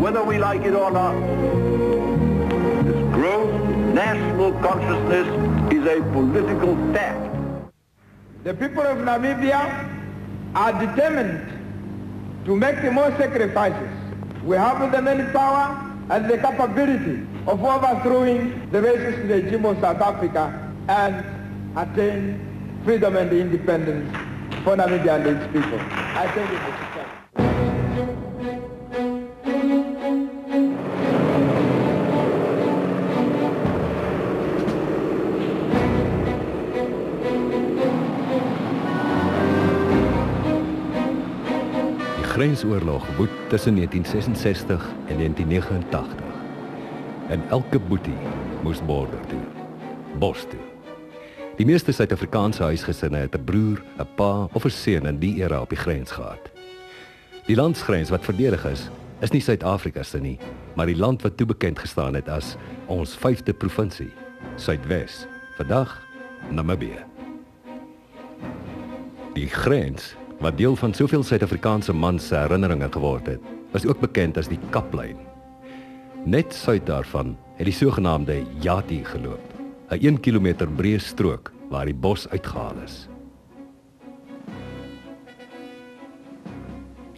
whether we like it or not. This growing national consciousness is a political fact. The people of Namibia are determined to make the most sacrifices. We have the manpower and the capability of overthrowing the racist regime of South Africa and attain freedom and independence for Namibia and its people. I thank you, Mr. Chairman. Die grensoorlog woed tussen 1966 en 1989. En elke boetie moes border toe, bos toe. Die meeste Suid-Afrikaanse huisgesinne het 'n broer, 'n pa of 'n seun in die era op die grens gehad. Die landsgrens wat verdedig is nie Suid-Afrika se nie, maar die land wat toe bekend gestaan het as ons 5de provinsie, Suidwes, vandag Namibië. Die grens, wat deel van soveel Suid-Afrikaanse mans se herinneringe geword het, was ook bekend as die Kaplyn. Net suid daarvan het die sogenaamde Yati geloop, 'n 1 kilometer breë strook waar die bos uitgehaal is.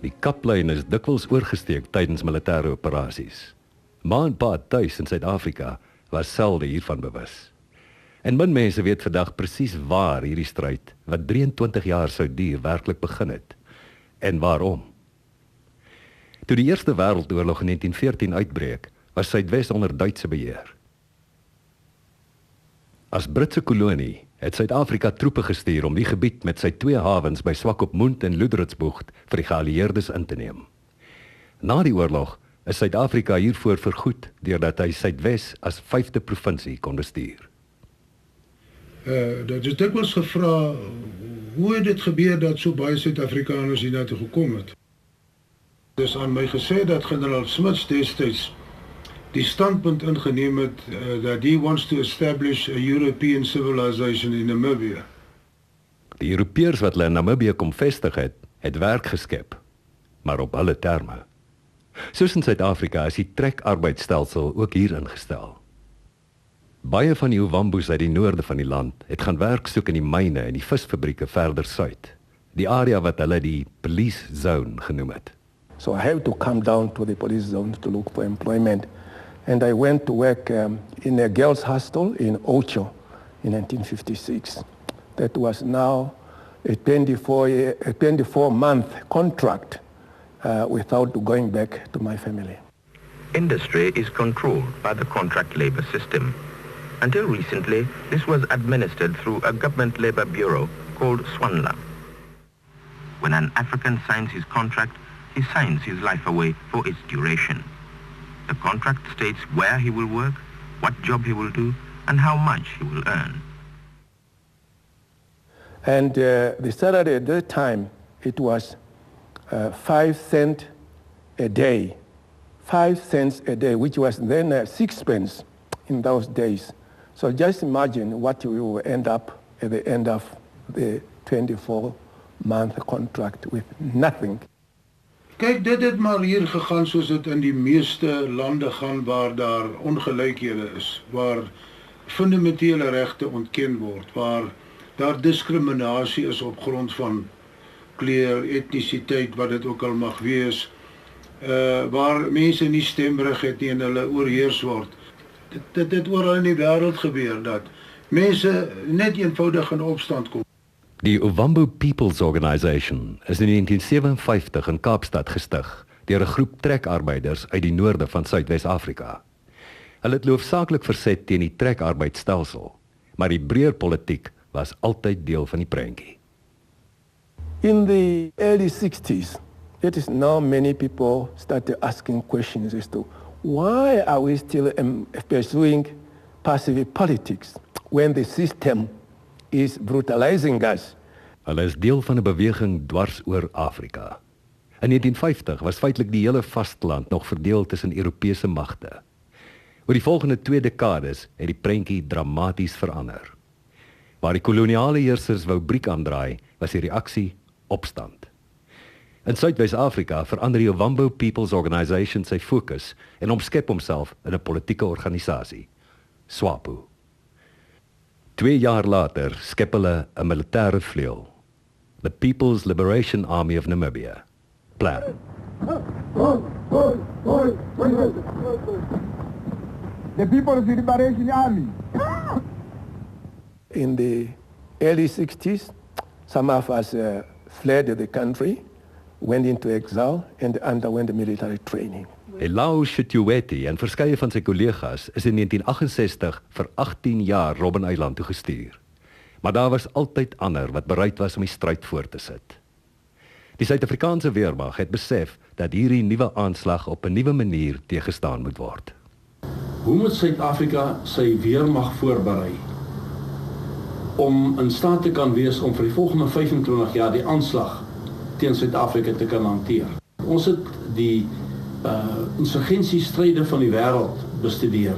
Die Kaplyn is dikwels oorgesteek tydens militêre operasies. Ma en pa tuis in Suid-Afrika was selde hiervan bewus. En min mense weet vandag presies waar hierdie stryd, wat 23 jaar sou duur, werklik begin het. En waarom? Toe die Eerste Wêreldoorlog in 1914 uitbreek, was Suidwes onder Duitse beheer. As Britse kolonie het Suid-Afrika troepe gestuur om die gebied met sy 2 hawens by Swakopmund en Loedritsbocht vir die geallieerdes in te neem. Na die oorlog is Suid-Afrika hiervoor vergoed deurdat hy Suidwes as 5de provinsie kon bestuur. Dat is dikwels gevra, hoe het dit gebeur dat so baie Suid-Afrikaners hiernatoe gekom het? Dis aan my gesê dat generaal Smuts destyds die standpunt ingeneem het dat he wants to establish a European civilization in Namibia. Die Europeërs wat hulle in Namibië kom vestig het werk geskep, maar op hulle terme. Soos in Suid-Afrika is die trekarbeidstelsel ook hier ingestel. Baie van die Ovambos uit die noorde van die land het gaan werk soek in die myne en die visfabrieke verder suid, die area wat hulle die police zone genoem het. So I had to come down to the police zone to look for employment. And I went to work in a girls' hostel in Ocho in 1956. That was now a 24-month contract without going back to my family. Industry is controlled by the contract labor system. Until recently, this was administered through a government labor bureau called SWANLA. When an African signs his contract, he signs his life away for its duration. The contract states where he will work, what job he will do, and how much he will earn. And the salary at that time, it was 5 cents a day. 5 cents a day, which was then 6 pence in those days. So just imagine what we will end up at the end of the 24-month contract with nothing. Kyk, dit het maar hier gegaan soos dit in die meeste lande gaan waar daar ongelykhede is, waar fundamentele regte ontken word, waar daar diskriminasie is op grond van kleur, etnisiteit, wat dit ook al mag wees, waar mense nie stemreg het nie en hulle oorheers word. Dit het oral in die wêreld gebeur dat mense net eenvoudig in opstand kom. Die Ovambo People's Organisation is in 1957 in Kaapstad gestig deur 'n groep trekarbeiders uit die noorde van Suidwes-Afrika. Hulle het hoofsaaklik verset teen die trekarbeidstelsel, maar die breër politiek was altyd deel van die prentjie. In the early 60s, it is now many people started asking questions as to why are we still pursuing passive politics when the system is brutalizing us. Hulle is deel van 'n beweging dwars oor Afrika. In 1950 was feitelik die hele vasteland nog verdeel tussen Europese magte. Oor die volgende 2 dekades het die prentjie dramaties verander. Waar die koloniale heersers wou briek aandraai, was die reaksie opstand. In Suidwes-Afrika verander die Ovambo People's Organisation sy fokus en omskep homself in 'n politieke organisasie, SWAPO. 2 jaar later skep hulle 'n militêre vleuel, the People's Liberation Army of Namibia, PLAN. The People's Liberation Army. In the early 60s, some of us fled the country, went into exile and underwent military training. Elau Shituweti en verskeie van sy kollegas is in 1968 vir 18 jaar Robben-eiland toe gestuur. Maar daar was altyd ander wat bereid was om die stryd voort te sit. Die Suid-Afrikaanse weermag het besef dat hierdie nuwe aanslag op 'n nuwe manier teëgestaan moet word. Hoe moet Suid-Afrika sy weermag voorberei om in staat te kan wees om vir die volgende 25 jaar die aanslag teen Suid-Afrika te kan hanteer? Ons het die insurgensiestryde van die wêreld bestudeer.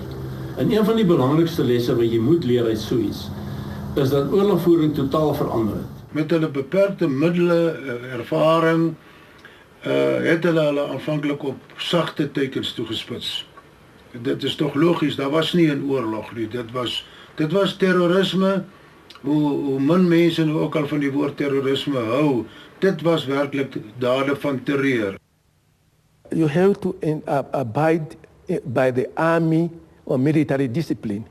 En een van die belangrikste lesse wat jy moet leer uit so iets, is dat oorlogvoering totaal verander het. Met hulle beperkte middele, ervaring, het hulle aanvanklik op sagte tekens toegespits. Dit is toch logisch, daar was nie 'n oorlog nie. Dit was terrorisme, hoe min mense nou ook al van die woord terrorisme hou. Dit was werklik dade van terreur. You have to abide by the army or military discipline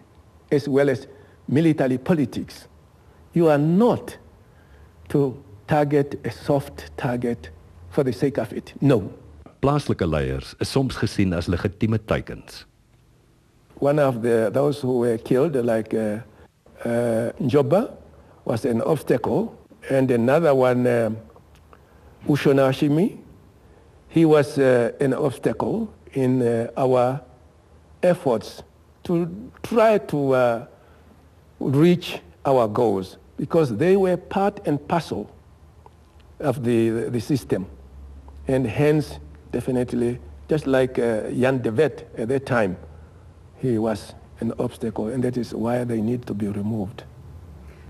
as well as military politics. You are not to target a soft target for the sake of it. No. Plaaslike leiers is soms gesien as legitieme teikens. One of those who were killed, like Njoba, was an obstacle, and another one, Ushonashimi, he was an obstacle in our efforts to try to reach our goals, because they were part and parcel of the system, and hence definitely, just like Jan de Wet at that time, he was an obstacle, and that is why they need to be removed.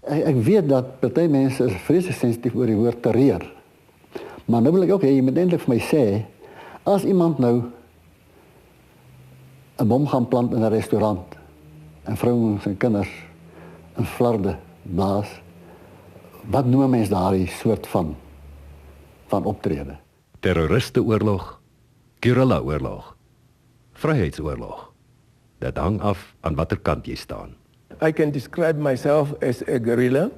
Ek weet dat party mense is vreeslik sensitief oor die woord terreur. Maar nou wil ek ook hê jy moet eintlik vir my sê, as iemand nou 'n bom gaan plant in 'n restaurant en vrouens en kinders in flarde blaas, wat noem mens daardie soort van optrede? Terroristeoorlog, guerrilla-oorlog, vryheidsoorlog. Dit hang af aan watter kant jy staan. I can describe myself as a guerrilla,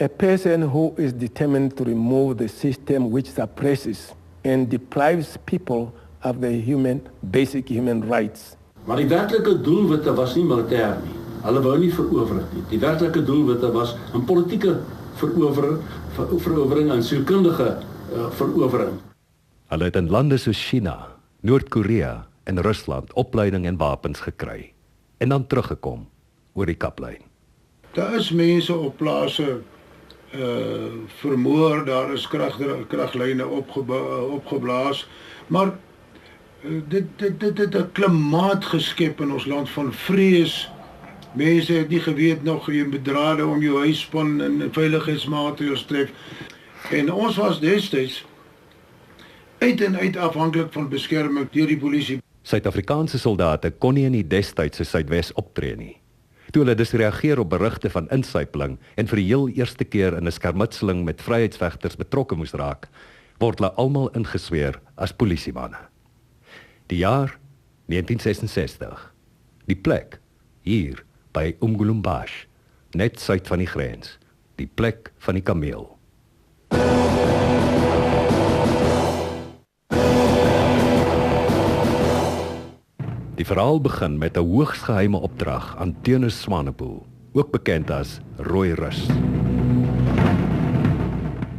a person who is determined to remove the system which suppresses and deprives people of their basic human rights. Maar die werklike doelwitte was nie militêr nie. Hulle wou nie verower nie. Die werklike doelwitte was 'n politieke verovering en sielkundige verovering. Hulle het in lande soos China, Noord-Korea en Rusland opleiding en wapens gekry en dan teruggekom oor die kaplyn. Daar is mense op plase vermoor, daar is kraglyne opgeblaas, maar dit het 'n klimaat geskep in ons land van vrees. Mense het nie geweet nog jy bedrade om jou huisspan en veiligheidsmaatreëls tref. En ons was destyds uit en uit afhanklik van beskerming deur die polisie. Suid-Afrikaanse soldate kon nie in die destydse Suidwes optree nie. Toe hulle dus reageer op berigte van insypeling en vir die heel eerste keer in 'n skermutseling met vryheidsvegters betrokke moes raak, word hulle almal ingesweer as polisiemanne. Die jaar 1966. Die plek hier by Umgulumbash, net suid van die grens, die plek van die kameel. Die verhaal begin met 'n hoogs geheime opdrag aan Teunus Swanepoel, ook bekend as Rooi Rus.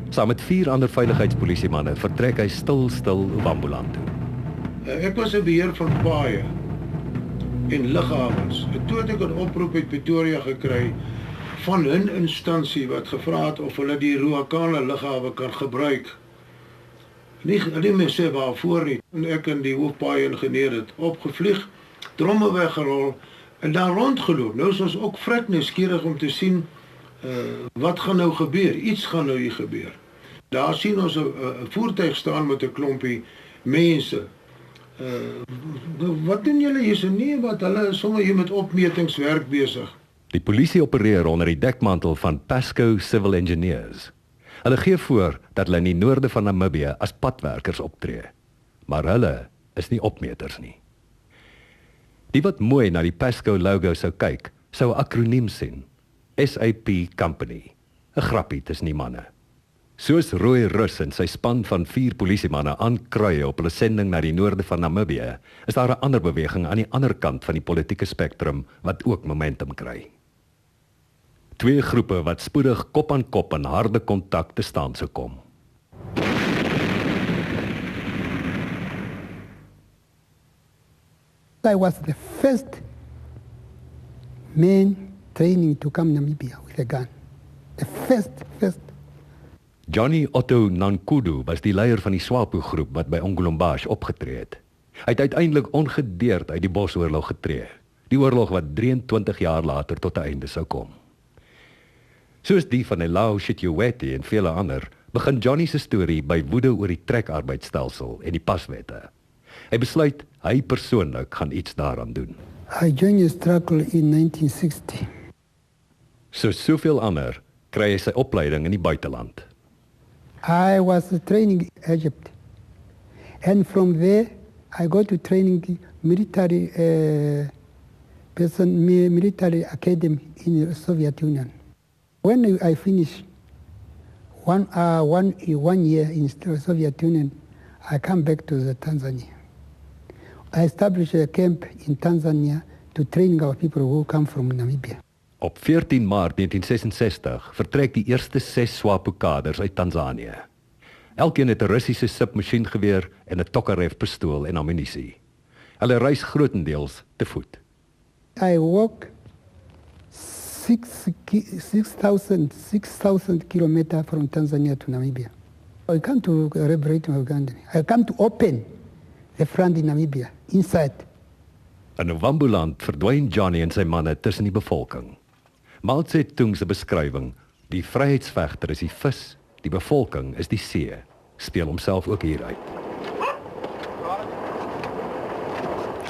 Saam met 4 ander veiligheidspolisiemanne vertrek hy stil Ovamboland toe. Ek was 'n beheer van paaie en lughawens. Toe het ek 'n oproep uit Pretoria gekry van 'n instansie wat gevra het of hulle die Ruacana lughawe kan gebruik. Nie meer sê waarvoor nie. En ek en die hoofpaaie ingenieur het opgevlieg, dromme weggerol en daar rondgeloop. Nou is ons ook vrek nuuskierig om te sien wat gaan nou gebeur. Iets gaan nou hier gebeur. Daar sien ons 'n voertuig staan met 'n klompie mense. Wat doen julle hier so? Nee, wat hulle is sommer hier met opmetingswerk besig. Die polisie opereer onder die dekmantel van Pasco Civil Engineers. Hulle gee voor dat hulle in die noorde van Namibië as padwerkers optree. Maar hulle is nie opmeters nie. Die wat mooi na die Pasco logo sou kyk, sou 'n akroniem sien. SAP Company. 'n Grappie tussen die manne. Soos Rooi Rus en sy span van 4 polisiemanne aankruie op hulle sending na die noorde van Namibië, is daar 'n ander beweging aan die ander kant van die politieke spektrum wat ook momentum kry. 2 groepe wat spoedig kop aan kop in harde kontak te staan sou kom. I was the first man training to come to Namibia with a gun. The first. Johnny Otto Nankudu was die leier van die SWAPO groep wat by Ongolombash opgetree het. Hy het uiteindelik ongedeerd uit die Bosoorlog getree, die oorlog wat 23 jaar later tot 'n einde sou kom. Soos die van Elau Shitjeweti en vele ander, begin Johnny se storie by woede oor die trekarbeidstelsel en die paswette. Hy besluit hy persoonlik gaan iets daaraan doen. I joined the struggle in 1960. Soos soveel ander, kry hy sy opleiding in die buiteland. I was training in Egypt. And from there, I got to training military military academy in the Soviet Union. When I finished one year in the Soviet Union, I come back to Tanzania. I established a camp in Tanzania to train our people who come from Namibia. Op 14 Maart 1966 vertrek die eerste 6 SWAPO-kaders uit Tanzanië. Elkeen het 'n Russiese submasjiengeweer en 'n Tokarev pistool en ammunisie. Hulle reis grootendeels te voet. I walk 6,000 kilometers from Tanzania to Namibia. I come to liberate Uganda. I come to open the front in Namibia, inside. In Ovamboland verdwyn Johnny en sy manne tussen die bevolking. Mao Zedong se beskrywing, die vryheidsvegter is die vis, die bevolking is die see, speel homself ook hier uit.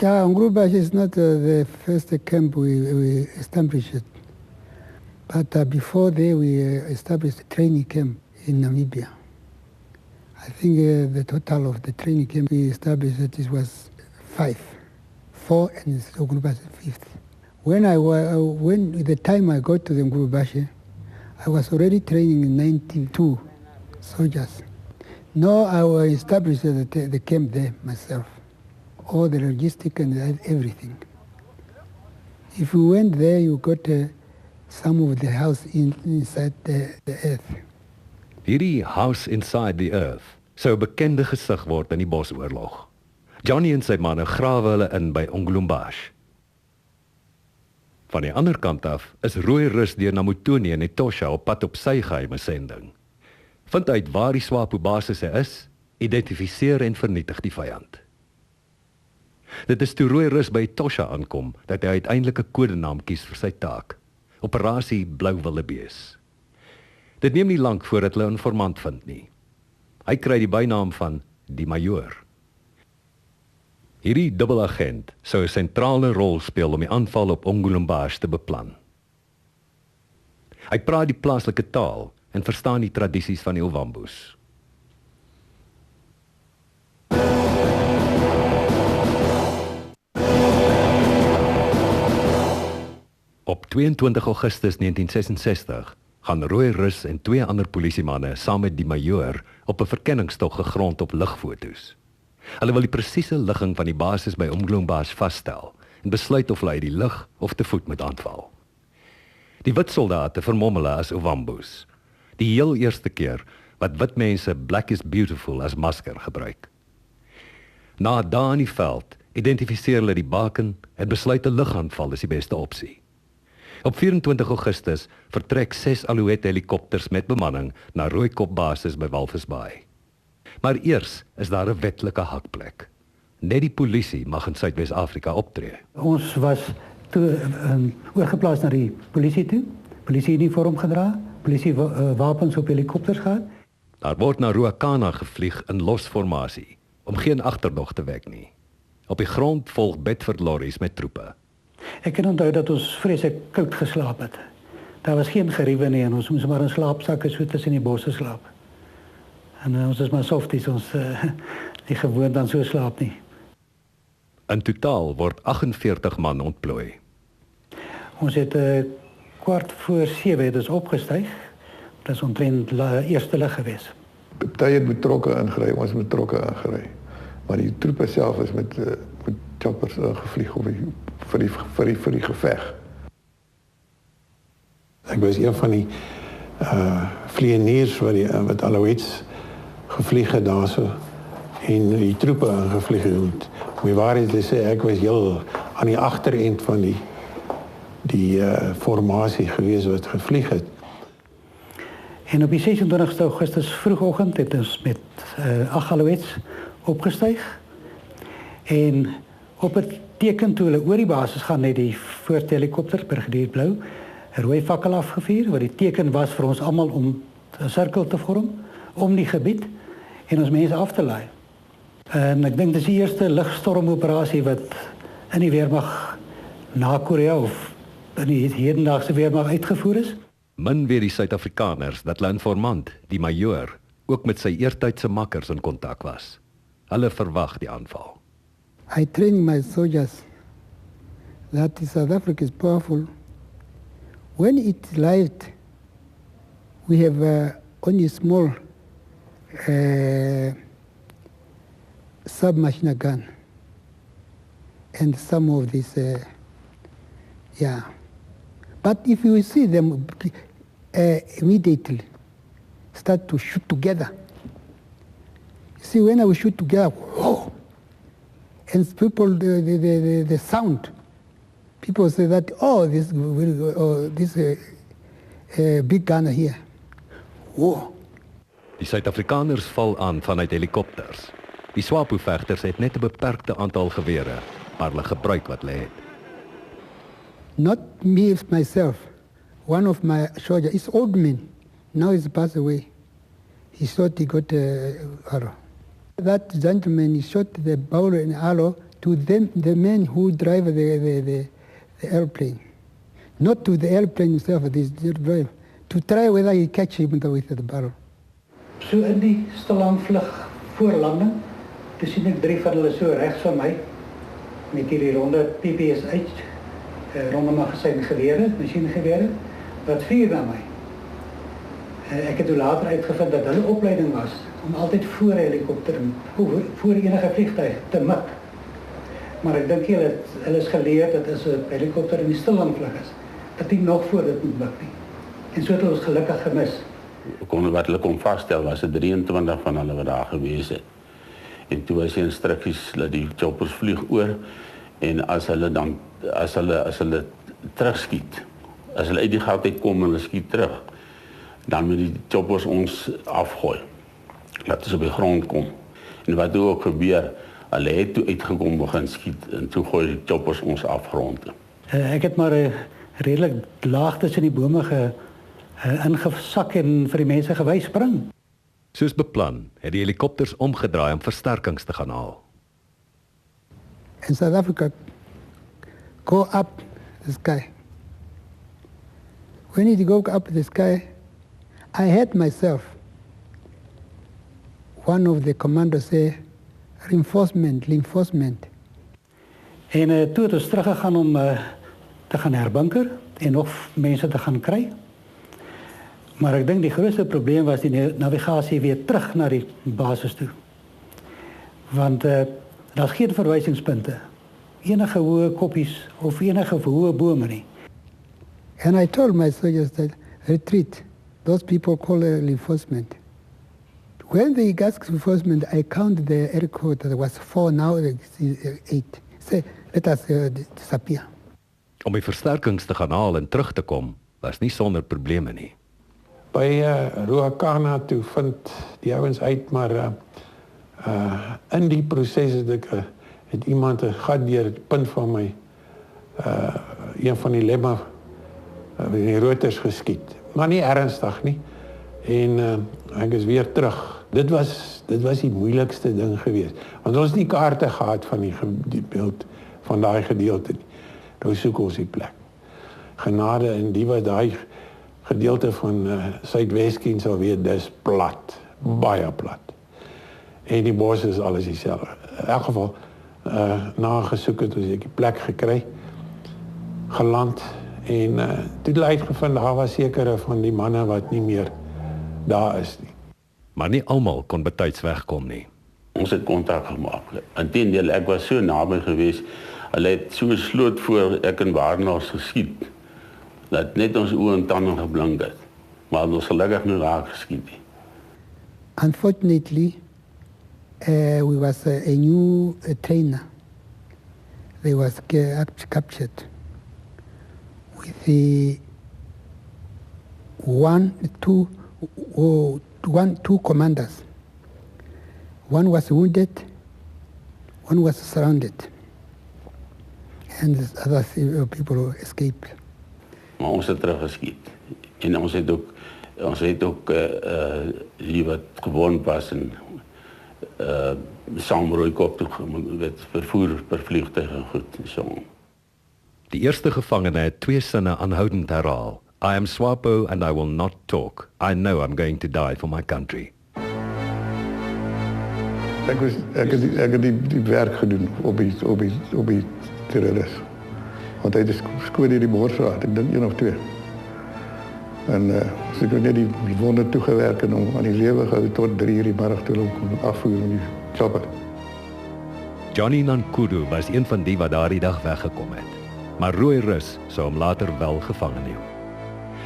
Yeah, Ongolombash is not the first camp we established. But before there, we established a training camp in Namibia. I think the total of the training camp we established was 5. 4 and Ongolombash 5th. When the time I got to the Ongolombash, I was already training in 92 soldiers. Now I established the camp there myself, all the logistics and everything. If you went there, you got some of the house inside the earth. Hierdie House Inside the Earth sou 'n bekende gesig word in die Bosoorlog. Johnny en sy manne grawe hulle in by Ongolombash. Van die ander kant af is Rooi Rus deur Namutoni en Etosha op pad op sy geheime sending. Vind uit waar die SWAPO basisse is, identifiseer en vernietig die vyand. Dit is toe Rooi Rus by Etosha aankom dat hy uiteindelik 'n kodenaam kies vir sy taak. Operasie Blou Wildebees. Dit neem nie lank voordat hulle 'n informant vind nie. Hy kry die bynaam van die Majoor. Hierdie dubbelagent sou 'n sentrale rol speel om die aanval op Ongolombash te beplan. Hy praat die plaaslike taal en verstaan die tradisies van die Ovambos. Op 22 Augustus 1966 gaan Rooi Rus en 2 ander polisiemanne saam met die majoor op 'n verkenningstog gegrond op lugfoto's. Hulle wil die presiese ligging van die basis by Ongolombash vasstel en besluit of hulle uit die lug of te voet moet aanval. Die wit soldate vermom hulle as Ovambos, die heel eerste keer wat wit mense Black is Beautiful as masker gebruik. Na dae in die veld identifiseer hulle die baken en besluit 'n lugaanval is die beste opsie. Op 24 Augustus vertrek 6 Alouette helikopters met bemanning na Rooikop basis by Walvisbaai. Maar eers is daar 'n wetlike hakplek. Net die polisie mag in Suidwes-Afrika optree. Ons was toe oorgeplaas na die polisie toe. Polisie uniform gedra, polisie wapens op helikopters gehad. Daar word na Ruacana gevlieg in losformasie, om geen agterdog te wek nie. Op die grond volg Bedford lorries met troepe. Ek kan onthou dat ons vreeslik koud geslaap het. Daar was geen geriewe nie en ons moes maar in slaapsakke so tussen die bosse slaap. En ons is maar softies, ons nie gewoond aan so slaap nie. In totaal word 48 man ontplooi. Ons het 7:15 het ons opgestyg. Dat is omtrent eerste lig geweest. Party het met trokke ingry, ons met trokke ingry. Maar die troepe self is met choppers ingevlieg vir die geveg. Ek was een van die vlieëniers wat Alouettes gevlieg het daarso en die troepe ingevlieg het. Om die waarheid te sê, ek was heel aan die agterend van die formasie gewees wat gevlieg het. En op die 26 Augustus vroegoggend het ons met 8 Alouettes opgestyg. En op het teken toe hulle oor die basis gaan, het die voorste helikopter, Brigadier Blou, 'n rooi fakkel afgevuur, wat die teken was vir ons almal om 'n sirkel te vorm om die gebied en ons mense af te laai. En ek dink dis die eerste lugstormoperasie wat in die weermag na Korea of in die hedendaagse weermag uitgevoer is. Min weet die Suid-Afrikaners dat hulle informant, die majoor, ook met sy eertydse makkers in kontak was. Hulle verwag die aanval. I train my soldiers that South Africa is powerful. When it's light, we have only small submachine gun and some of this, But if you see them immediately start to shoot together, you see when we shoot together, whoa, and people, the sound, people say that, this big gun here, whoa. Die Suid-Afrikaners val aan vanuit helikopters. Die SWAPO-vegters het net 'n beperkte aantal gewere, maar hulle gebruik wat hulle het. Not me myself. One of my soldiers, is old man. Now he's passed away. He thought he got arrow. That gentleman, he shot the bow and arrow to the men who drive the airplane. Not to the airplane itself, the driver. To try whether he catch him with the barrel. So in die stilaanvlug voor landing, toe sien ek 3 van hulle so regs van my met hierdie ronde PPSH, ronde magasyn gewere, masjiengewere, wat vuur na my. Ek het toe later uitgevind dat hulle opleiding was om altyd voor 'n helikopter en voor enige vliegtuig te mik. Maar ek dink hulle is geleer dat as 'n helikopter in die stilaanvlug is, dat hy nog voor dit moet mik nie. En so het ons gelukkig gemis. Wat hulle kon vasstel was 23 van hulle wat daar gewees het. En toe was die instruksies dat die choppers vlieg oor en as hulle terugskiet, as hulle uit die gat uitkom en hulle skiet terug, dan moet die choppers ons afgooi. Laat ons op die grond kom. En wat toe ook gebeur, hulle het toe uitgekom begin skiet en toe gooi die choppers ons af grond. Ek het maar redelik laag tussen die bome ingesak en vir die mense gewys spring. Soos beplan, het die helikopters omgedraai om versterkings te gaan haal. In South Africa, go up the sky. When you go up the sky, I heard myself, one of the commandos say, reinforcement. En toe het ons teruggegaan om te gaan herbunker en nog mense te gaan kry. Maar ek dink die grootste probleem was die navigasie weer terug na die basis toe. Want daar's geen verwysingspunte. Enige hoë koppies of enige hoë bome nie. And I told my soldiers that retreat. Those people call it reinforcement. When they got reinforcement, I counted the air code that was 4, now it's 8. Say, let us disappear. Om die versterkings te gaan haal en terug te kom, was nie sonder probleme nie. By Ruacana toe vind die ouens uit, maar in die proses het iemand 'n gat deur die punt van my een van die lemma die rotors geskiet. Maar nie ernstig nie. En ek is weer terug. Dit was die moeilikste ding geweest. Want ons het nie kaarte gehad van die beeld van daai gedeelte nie. Nou soek ons die plek. Genade, en die was daai gedeelte van Suidweskien sal weet, dis plat, baie plat. En die bos is alles dieselfde. In elk geval, na gesoek het ons die plek gekry, geland, en toe het uitgevind, daar was sekere van die manne wat nie meer daar is nie. Maar nie almal kon betyds wegkom nie. Ons het kontak gemaak. Inteendeel, ek was so naby geweest, hulle het so sloot voor ek en Barnard geskiet, dat net ons oë en tande geblink het. Maar ons gelukkig nie raak geskiet nie. Unfortunately, we was a new trainer. They was captured with the two commanders. One was wounded, one was surrounded, and the other people escaped. Maar ons het teruggeskiet. En ons het ook die wat gewond was en saamrooi kop toe met vervoer per vliegtuig en goed. So. Die eerste gevangene het 2 sinne aanhoudend herhaal. I am Swapo and I will not talk. I know I'm going to die for my country. Ek het die werk gedoen op die terroris. Want hy het skoon hier die bors gehad, ek dink 1 of 2. En as ek net die wonde toegewerk en hom aan die lewe gehou tot 3 uur die middag toe hom kon afvoer met die chopper. Johnny Nankudu was een van die wat daardie dag weggekom het. Maar Rooi Rus sou hom later wel gevange neem.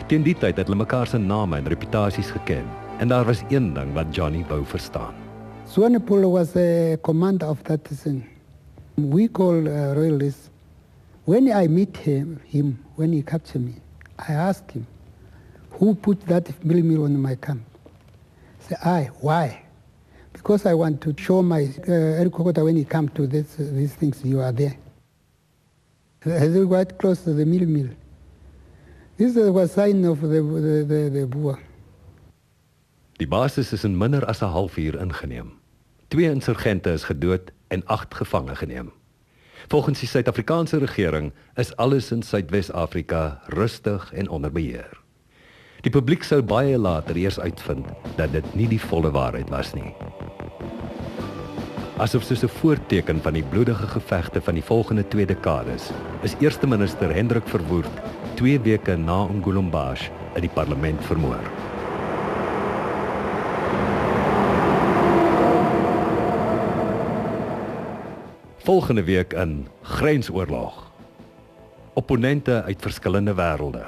Teen die tyd het hulle mekaar se name en reputasies geken. En daar was een ding wat Johnny wou verstaan. Swanepoel was a commander of that thing. We call royalists. When I meet him, when he captured me, I asked him, who put that mill on my camp? He said, why? Because I want to show my Eric Kokota when he come to these things, you are there. They quite close to the mill. This was sign of the Boer. Die basis is in minder as 'n halfuur ingeneem. 2 insurgente is gedood en 8 gevange geneem. Volgens die Suid-Afrikaanse regering is alles in Suidwes-Afrika rustig en onder beheer. Die publiek sou baie later eers uitvind dat dit nie die volle waarheid was nie. Asof soos 'n voorteken van die bloedige gevegte van die volgende 2 dekades, is eerste minister Hendrik Verwoerd 2 weke na Ngulumbash in die parlement vermoor. Volgende week in Grensoorlog. Opponente uit verskillende wêrelde.